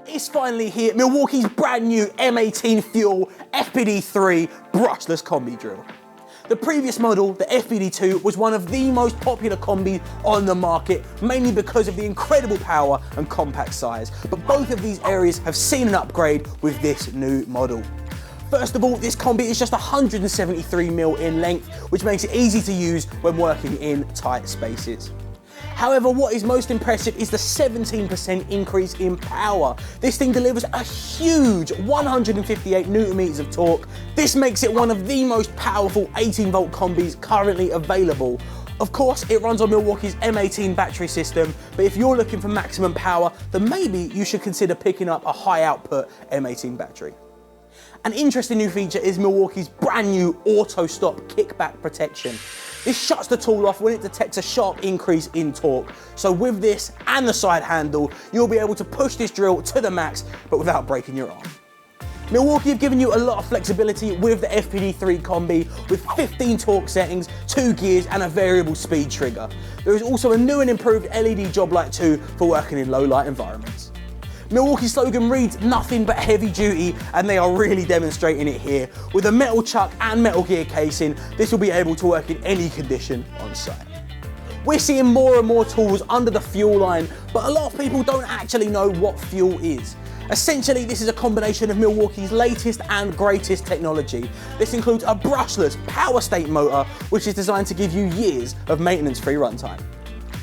It's finally here, Milwaukee's brand new M18 fuel FPD3 brushless combi drill. The previous model, the FPD2, was one of the most popular combis on the market, mainly because of the incredible power and compact size. But both of these areas have seen an upgrade with this new model. First of all, this combi is just 173mm in length, which makes it easy to use when working in tight spaces. However, what is most impressive is the 17% increase in power. This thing delivers a huge 158 Nm of torque. This makes it one of the most powerful 18-volt combis currently available. Of course, it runs on Milwaukee's M18 battery system, but if you're looking for maximum power, then maybe you should consider picking up a high output M18 battery. An interesting new feature is Milwaukee's brand new auto stop kickback protection. This shuts the tool off when it detects a sharp increase in torque. So with this and the side handle, you'll be able to push this drill to the max, but without breaking your arm. Milwaukee have given you a lot of flexibility with the FPD3 combi with 15 torque settings, 2 gears and a variable speed trigger. There is also a new and improved LED job light too for working in low light environments. Milwaukee's slogan reads nothing but heavy duty, and they are really demonstrating it here. With a metal chuck and metal gear casing, this will be able to work in any condition on site. We're seeing more and more tools under the fuel line, but a lot of people don't actually know what fuel is. Essentially, this is a combination of Milwaukee's latest and greatest technology. This includes a brushless power state motor, which is designed to give you years of maintenance-free runtime.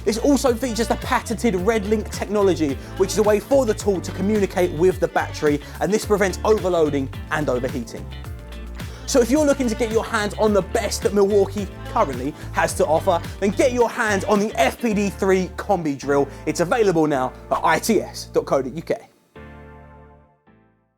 This also features the patented Red Link technology, which is a way for the tool to communicate with the battery, and this prevents overloading and overheating. So if you're looking to get your hands on the best that Milwaukee currently has to offer, then get your hands on the FPD3 combi drill. It's available now at its.co.uk.